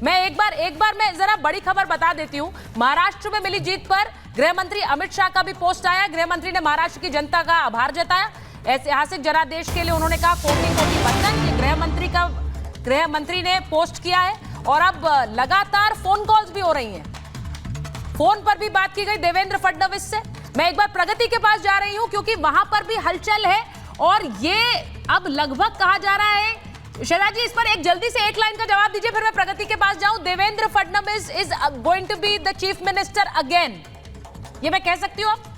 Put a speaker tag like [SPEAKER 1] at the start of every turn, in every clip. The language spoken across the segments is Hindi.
[SPEAKER 1] मैं एक बार मैं जरा बड़ी खबर बता देती हूं। महाराष्ट्र में मिली जीत पर गृह मंत्री अमित शाह का भी पोस्ट आया। गृह मंत्री ने महाराष्ट्र की जनता का आभार जताया। ऐतिहासिक जनादेश के लिए उन्होंने कहा कोटि कोटि वंदन। ये गृह मंत्री ने पोस्ट किया है। और अब लगातार फोन कॉल्स भी हो रही हैं। फोन पर भी बात की गई देवेंद्र फडणवीस से। मैं एक बार प्रगति के पास जा रही हूं क्योंकि वहां पर भी हलचल है और ये अब लगभग कहा जा रहा है। शहजाद जी, इस पर एक जल्दी से एक लाइन का जवाब दीजिए, फिर मैं प्रगति के पास जाऊं। Devendra Fadnavis is going to be the chief minister again, ये मैं कह सकती हूं अब?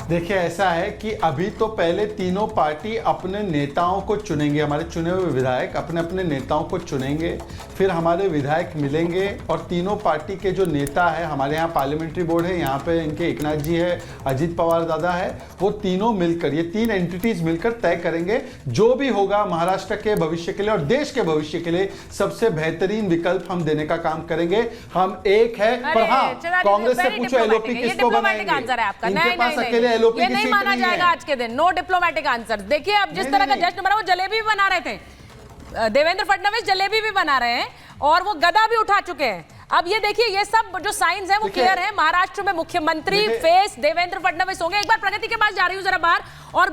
[SPEAKER 2] देखिए, ऐसा है कि अभी तो पहले तीनों पार्टी अपने नेताओं को चुनेंगे। हमारे चुने हुए विधायक अपने अपने नेताओं को चुनेंगे, फिर हमारे विधायक मिलेंगे और तीनों पार्टी के जो नेता है, हमारे यहाँ पार्लियामेंट्री बोर्ड है, यहाँ पे इनके एकनाथ जी है, अजीत पवार दादा है, वो तीनों मिलकर, ये तीन एंटिटीज मिलकर तय करेंगे जो भी होगा महाराष्ट्र के भविष्य के लिए और देश के भविष्य के लिए सबसे बेहतरीन विकल्प हम देने का काम करेंगे। हम एक है। पर हाँ, कांग्रेस से पूछो एलओपी किसको बनाएंगे, इनके पास अकेले
[SPEAKER 1] ये नहीं माना जाएगा आज के दिन। No diplomatic answer. देखिए, अब जिस तरह का जश्न मना, वो जलेबी भी बना रहे थे। देवेंद्र फडणवीस जलेबी भी बना रहे हैं और वो गदा भी उठा चुके हैं। अब ये देखिए, ये सब जो साइंस है वो क्लियर है। महाराष्ट्र में मुख्यमंत्री फेस देवेंद्र फडणवीस होंगे। एक बार प्रगति के पास जा रही हूं जरा बाहर। और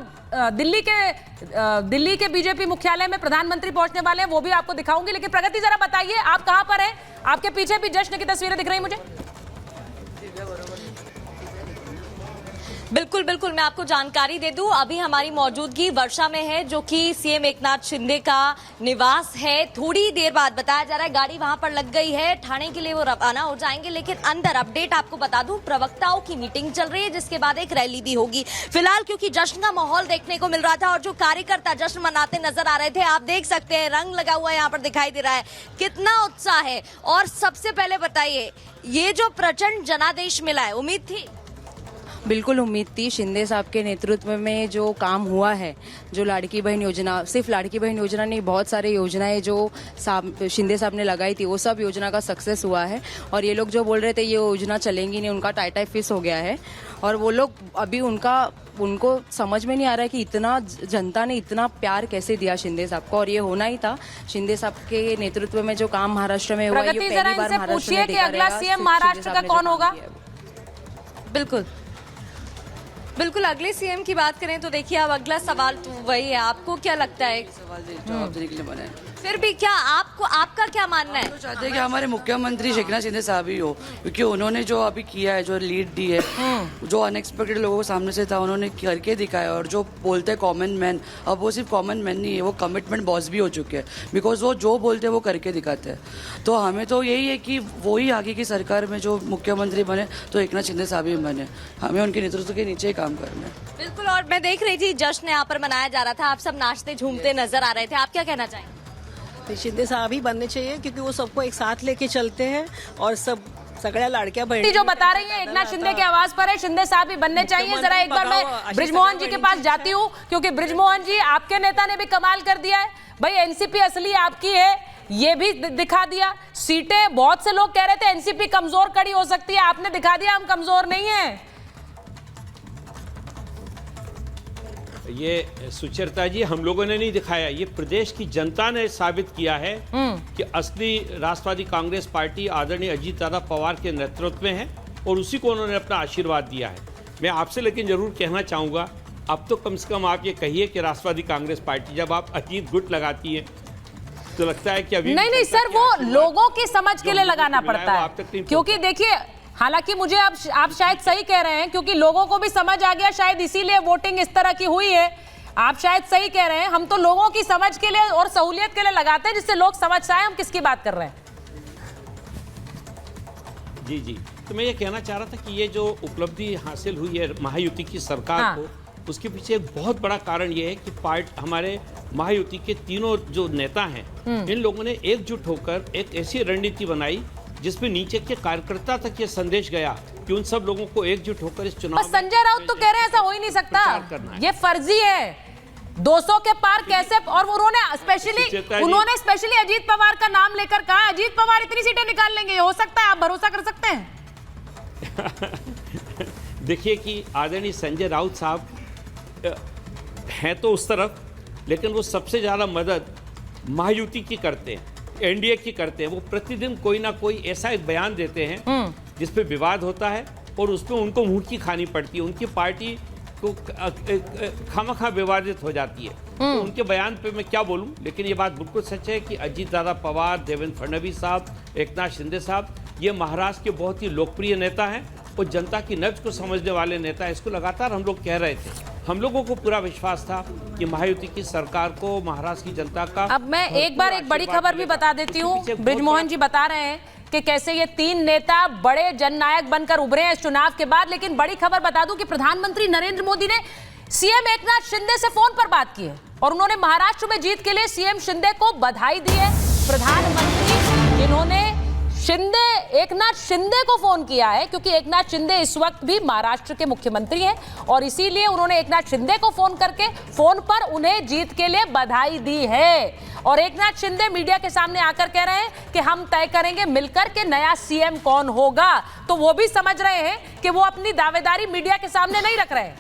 [SPEAKER 1] दिल्ली के बीजेपी मुख्यालय में प्रधानमंत्री पहुंचने वाले हैं, वो भी आपको दिखाऊंगी। लेकिन प्रगति, जरा बताइए आप कहां पर हैं? आपके पीछे भी जश्न की तस्वीरें दिख रही मुझे।
[SPEAKER 3] बिल्कुल बिल्कुल, मैं आपको जानकारी दे दूं। अभी हमारी मौजूदगी वर्षा में है, जो कि सीएम एकनाथ शिंदे का निवास है। थोड़ी देर बाद बताया जा रहा है गाड़ी वहां पर लग गई है, ठाणे के लिए वो रवाना हो जाएंगे। लेकिन अंदर अपडेट आपको बता दूं, प्रवक्ताओं की मीटिंग चल रही है, जिसके बाद एक रैली भी होगी। फिलहाल क्योंकि जश्न का माहौल देखने को मिल रहा था और जो कार्यकर्ता जश्न मनाते नजर आ रहे थे, आप देख सकते हैं रंग लगा हुआ यहाँ पर दिखाई दे रहा है। कितना उत्साह है। और सबसे पहले बताइए, ये जो प्रचंड जनादेश मिला है, उम्मीद थी?
[SPEAKER 4] बिल्कुल उम्मीद थी। शिंदे साहब के नेतृत्व में जो काम हुआ है, जो लाड़की बहन योजना, सिर्फ लाड़की बहन योजना नहीं, बहुत सारे योजनाएं जो शिंदे साहब ने लगाई थी, वो सब योजना का सक्सेस हुआ है। और ये लोग जो बोल रहे थे ये योजना चलेंगी नहीं, उनका टाइटाई फिस हो गया है। और वो लोग अभी उनको समझ में नहीं आ रहा है कि इतना जनता ने इतना प्यार कैसे दिया शिंदे साहब को, और ये होना ही था। शिंदे साहब के नेतृत्व में जो काम महाराष्ट्र में हुआ, ये पहली बार महाराष्ट्र में देखा
[SPEAKER 1] अगला सीएम महाराष्ट्र का कौन होगा?
[SPEAKER 3] बिल्कुल, अगले सीएम की बात करें तो देखिए, अब अगला सवाल तो वही है। आपको क्या लगता है?
[SPEAKER 5] सवाल जवाब देने के लिए बना है।
[SPEAKER 3] फिर भी क्या आपका क्या मानना है?
[SPEAKER 5] तो चाहते हैं कि हमारे मुख्यमंत्री एकनाथ शिंदे साहब ही हो, क्योंकि उन्होंने जो अभी किया है, जो लीड दी है, जो अनएक्सपेक्टेड लोगों के सामने से था, उन्होंने करके दिखाया। और जो बोलते हैं कॉमन मैन, अब वो सिर्फ कॉमन मैन नहीं है, वो कमिटमेंट बॉस भी हो चुके हैं। बिकॉज वो जो बोलते हैं वो करके दिखाते हैं। तो हमें तो यही है कि वो ही आगे की सरकार में जो मुख्यमंत्री बने तो एकनाथ शिंदे साहब ही बने। हमें उनके नेतृत्व के नीचे ही काम करना है।
[SPEAKER 3] बिल्कुल। और मैं देख रही थी जश्न यहाँ पर मनाया जा रहा था, आप सब नाचते झूमते नजर आ रहे थे। आप क्या कहना चाहेंगे?
[SPEAKER 6] शिंदे साहब ही बनने चाहिए, क्योंकि वो सबको एक साथ लेके चलते हैं और सगळ्या लाडक्या बहिणी
[SPEAKER 1] जो बता रही है एकनाथ शिंदे के आवाज पर है, शिंदे साहब भी बनने चाहिए। जरा एक बार मैं ब्रिजमोहन जी के पास जाती हूँ, क्योंकि ब्रिजमोहन जी, आपके नेता ने भी कमाल कर दिया है भाई। एनसीपी असली आपकी है, ये भी दिखा दिया। सीटें, बहुत से लोग कह रहे थे एनसीपी कमजोर कड़ी हो सकती है, आपने दिखा दिया हम कमजोर नहीं है।
[SPEAKER 7] ये सुचरिता जी, हम लोगों ने नहीं दिखाया, ये प्रदेश की जनता ने साबित किया है कि असली राष्ट्रवादी कांग्रेस पार्टी आदरणीय अजीत दादा पवार के नेतृत्व में है और उसी को उन्होंने अपना आशीर्वाद दिया है। मैं आपसे लेकिन जरूर कहना चाहूँगा, अब तो कम से कम आप ये कहिए कि राष्ट्रवादी कांग्रेस पार्टी, जब आप अजीत गुट लगाती है तो लगता है कि अभी
[SPEAKER 1] नहीं सर, वो लोगों की समझ के लिए लगाना पड़ता है। क्योंकि देखिए, हालांकि मुझे अब आप शायद सही कह रहे हैं, क्योंकि लोगों को भी समझ आ गया, शायद इसीलिए वोटिंग इस तरह की हुई है। आप शायद सही कह रहे हैं। हम तो लोगों की समझ के लिए और सहूलियत के लिए लगाते हैं, जिससे लोग समझ पाए हम किसकी बात कर रहे हैं। जी,
[SPEAKER 7] तो मैं ये कहना चाह रहा था कि ये जो उपलब्धि हासिल हुई है महायुति की सरकार को, उसके पीछे एक बहुत बड़ा कारण ये है कि हमारे महायुति के तीनों जो नेता हैं, इन लोगों ने एकजुट होकर एक ऐसी रणनीति बनाई जिसमें नीचे के कार्यकर्ता तक ये संदेश गया कि उन सब लोगों को एकजुट होकर इस चुनाव।
[SPEAKER 1] संजय राउत तो कह रहे हैं ऐसा हो ही नहीं सकता, ये फर्जी है। 200 के पार कैसे? और उन्होंने स्पेशली अजीत पवार का नाम लेकर कहा अजीत पवार इतनी सीटें निकाल लेंगे, हो सकता है? आप भरोसा कर सकते हैं?
[SPEAKER 7] देखिए कि आदरणीय संजय राउत साहब हैं तो उस तरफ, लेकिन वो सबसे ज्यादा मदद महायुति की करते हैं, एनडीए की करते हैं, वो प्रतिदिन कोई ना कोई ऐसा एक बयान देते हैं जिस पे विवाद होता है और उस पर उनको मुंह की खानी पड़ती है, उनकी पार्टी को खामखा विवादित हो जाती है। तो उनके बयान पे मैं क्या बोलूं, लेकिन ये बात बिल्कुल सच है कि अजीत दादा पवार, देवेंद्र फडणवीस साहब, एकनाथ शिंदे साहब, ये महाराष्ट्र के बहुत ही लोकप्रिय नेता हैं और जनता की नब्ज को समझने वाले नेता हैं। इसको लगातार हम लोग कह रहे थे, हम लोगों को पूरा विश्वास था कि महायुति की सरकार को महाराष्ट्र की जनता का।
[SPEAKER 1] अब मैं एक बार एक बड़ी खबर भी बता देती हूँ। ब्रिजमोहन जी बता रहे हैं कि कैसे ये तीन नेता बड़े जननायक बनकर उभरे हैं इस चुनाव के बाद। लेकिन बड़ी खबर बता दूं कि प्रधानमंत्री नरेंद्र मोदी ने सीएम एकनाथ शिंदे से फोन पर बात की है और उन्होंने महाराष्ट्र में जीत के लिए सीएम शिंदे को बधाई दी है। प्रधानमंत्री जिन्होंने एकनाथ शिंदे को फोन किया है, क्योंकि एकनाथ शिंदे इस वक्त भी महाराष्ट्र के मुख्यमंत्री हैं और इसीलिए उन्होंने एकनाथ शिंदे को फोन करके फोन पर उन्हें जीत के लिए बधाई दी है। और एकनाथ शिंदे मीडिया के सामने आकर कह रहे हैं कि हम तय करेंगे मिलकर के नया सीएम कौन होगा। तो वो भी समझ रहे हैं कि वो अपनी दावेदारी मीडिया के सामने नहीं रख रहे।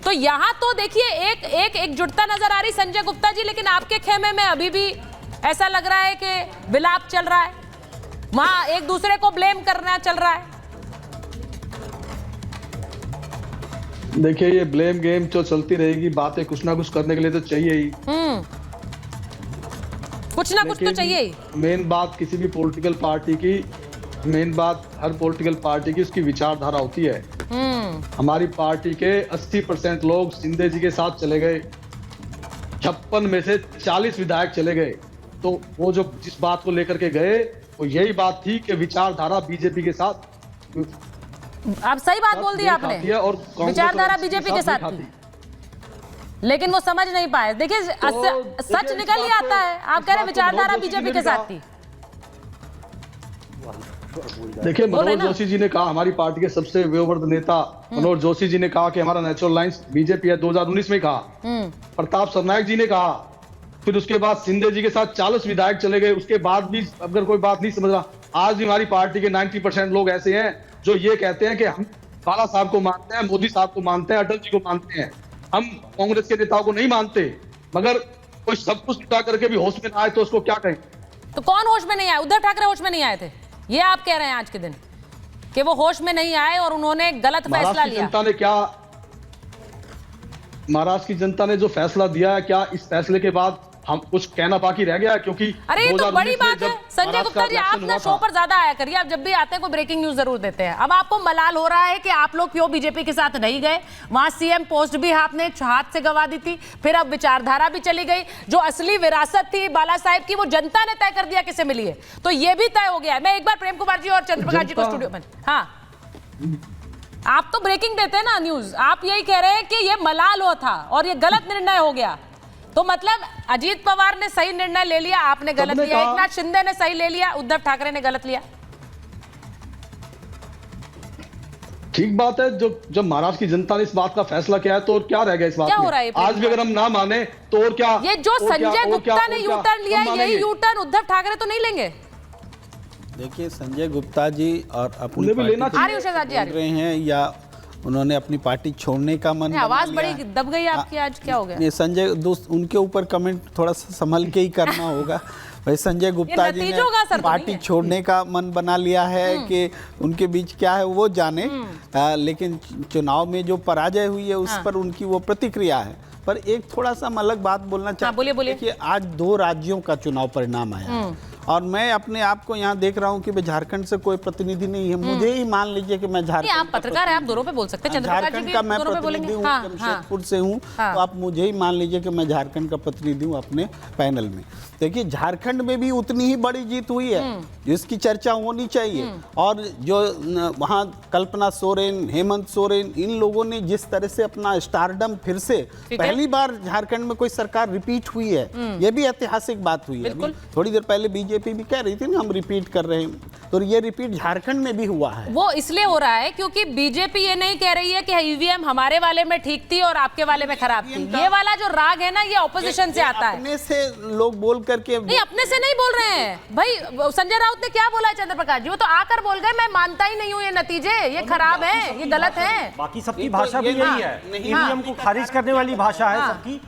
[SPEAKER 1] तो यहां तो देखिए एक जुटता नजर आ रही संजय गुप्ता जी, लेकिन आपके खेमे में अभी भी ऐसा लग रहा है कि विलाप चल रहा है, वहां एक दूसरे को ब्लेम करना चल रहा है।
[SPEAKER 8] देखिए, ये ब्लेम गेम तो चलती रहेगी, बातें कुछ ना कुछ करने के लिए तो चाहिए ही।
[SPEAKER 1] कुछ ना कुछ तो चाहिए ही।
[SPEAKER 8] मेन बात किसी भी पॉलिटिकल पार्टी की, मेन बात हर पॉलिटिकल पार्टी की उसकी विचारधारा होती है। हमारी पार्टी के 80% लोग शिंदे जी के साथ चले गए, 56 में से 40 विधायक चले गए। तो वो जो जिस बात को लेकर के गए वो यही बात थी कि विचारधारा बीजेपी के साथ।
[SPEAKER 1] आप सही बात बोल दी आपने, विचारधारा बीजेपी के साथ थी, लेकिन वो समझ नहीं पाए। देखिए सच निकल ही आता है। आप कह रहे विचारधारा बीजेपी के साथ थी।
[SPEAKER 8] देखिए, मनोज जोशी जी ने कहा, हमारी पार्टी के सबसे वयोवृद्ध नेता मनोज जोशी जी ने कहा कि हमारा नेचुरल लाइंस बीजेपी है, 2019 में कहा। प्रताप सरनायक जी ने कहा। फिर उसके बाद शिंदे जी के साथ 40 विधायक चले गए। उसके बाद भी अगर कोई बात नहीं समझ रहा, आज भी हमारी पार्टी के 90% लोग ऐसे हैं जो ये कहते हैं कि हम बाला साहब को मानते हैं, मोदी साहब को मानते हैं, अटल जी को मानते हैं, हम कांग्रेस के नेताओं को नहीं मानते। मगर कोई सब कुछ जुटा करके भी होश में ना आए तो उसको क्या कहें।
[SPEAKER 1] तो कौन होश में नहीं आया? उद्धव ठाकरे होश में नहीं आए थे, ये आप कह रहे हैं आज के दिन कि वो होश में नहीं आए और उन्होंने गलत फैसला लिया।
[SPEAKER 8] जनता ने क्या, महाराष्ट्र की जनता ने जो फैसला दिया है, क्या इस फैसले के बाद हम कुछ कहना बाकी रह गया? क्योंकि
[SPEAKER 1] अरे ये तो बड़ी बात है संजय गुप्ता जी, आप ना शो पर ज्यादा आया करिए। आप जब भी आते हैं कोई ब्रेकिंग न्यूज जरूर देते हैं। अब आपको मलाल हो रहा है कि आप लोग क्यों बीजेपी के साथ नहीं गए। वहां सीएम पोस्ट भी आपने हाथ से गवा दी थी, फिर अब विचारधारा भी चली गई। जो असली विरासत थी बाला साहेब की, वो जनता ने तय कर दिया किसे मिली है, तो ये भी तय हो गया है। मैं एक बार प्रेम कुमार जी और चंद्रप्रकाश जी को स्टूडियो में, हाँ, आप तो ब्रेकिंग देते हैं ना न्यूज, आप यही कह रहे हैं कि ये मलाल हो था और ये गलत निर्णय हो गया। तो मतलब अजीत पवार ने सही निर्णय ले लिया, आपने गलत लिया। एकनाथ शिंदे ने सही ले लिया, उद्धव ठाकरे ने गलत लिया।
[SPEAKER 8] ठीक बात है। जो जब महाराष्ट्र की जनता ने इस बात का फैसला किया है तो और क्या रह गया इस बात में? आज भी अगर हम ना माने तो और क्या?
[SPEAKER 1] ये जो संजय गुप्ता ने यू टर्न लिया, यही यू टर्न उद्धव ठाकरे तो नहीं लेंगे।
[SPEAKER 9] देखिए, संजय गुप्ता जी और अपनी
[SPEAKER 1] पार्टी
[SPEAKER 9] रहे हैं या उन्होंने अपनी पार्टी छोड़ने का मन,
[SPEAKER 1] आवाज बड़ी दब गई आपकी, आज क्या हो गया?
[SPEAKER 9] संजय दोस्त, उनके ऊपर कमेंट थोड़ा सा संभल के ही करना होगा। भाई संजय गुप्ता जी ने पार्टी छोड़ने का मन बना लिया है कि उनके बीच क्या है वो जाने, लेकिन चुनाव में जो पराजय हुई है उस पर उनकी वो प्रतिक्रिया है। पर एक थोड़ा सा अलग बात बोलना चाहता हूं कि आज 2 राज्यों का चुनाव परिणाम आया और मैं अपने आप को यहाँ देख रहा हूँ कि झारखंड से कोई प्रतिनिधि नहीं है। मुझे ही मान लीजिए कि मैं झारखंड,
[SPEAKER 1] आप पत्रकार हैं, आप दोनों पे बोल सकते हैं।
[SPEAKER 9] झारखंड का मैं प्रतिनिधि हूँ, जमशेदपुर से हूँ, तो आप मुझे ही मान लीजिए कि मैं झारखंड का प्रतिनिधि हूँ अपने पैनल में। देखिए, झारखंड में भी उतनी ही बड़ी जीत हुई है जिसकी चर्चा होनी चाहिए। और जो वहाँ कल्पना सोरेन, हेमंत सोरेन, इन लोगों ने जिस तरह से अपना स्टारडम फिर से, पहली बार झारखंड में कोई सरकार रिपीट हुई है, ये भी ऐतिहासिक बात हुई है। थोड़ी देर पहले बीजेपी भी कह रही थी ना हम रिपीट कर रहे हैं, तो ये रिपीट झारखंड में भी हुआ है।
[SPEAKER 1] वो इसलिए हो रहा है क्योंकि बीजेपी ये नहीं कह रही है कि ईवीएम हमारे वाले में ठीक थी और आपके वाले में खराब थी। ये वाला जो राग है ना, ये ऑपोजिशन से आता है।
[SPEAKER 9] अपने से लोग बोल करके
[SPEAKER 1] नहीं, अपने से नहीं बोल रहे हैं भाई। संजय राउत ने क्या बोला है चंद्रप्रकाश जी, वो तो आकर बोल गए मैं मानता ही नहीं हूँ ये नतीजे, ये खराब है, ये गलत है।
[SPEAKER 10] बाकी सबकी भाषा भी यही है, ईवीएम को खारिज करने वाली भाषा है सबकी।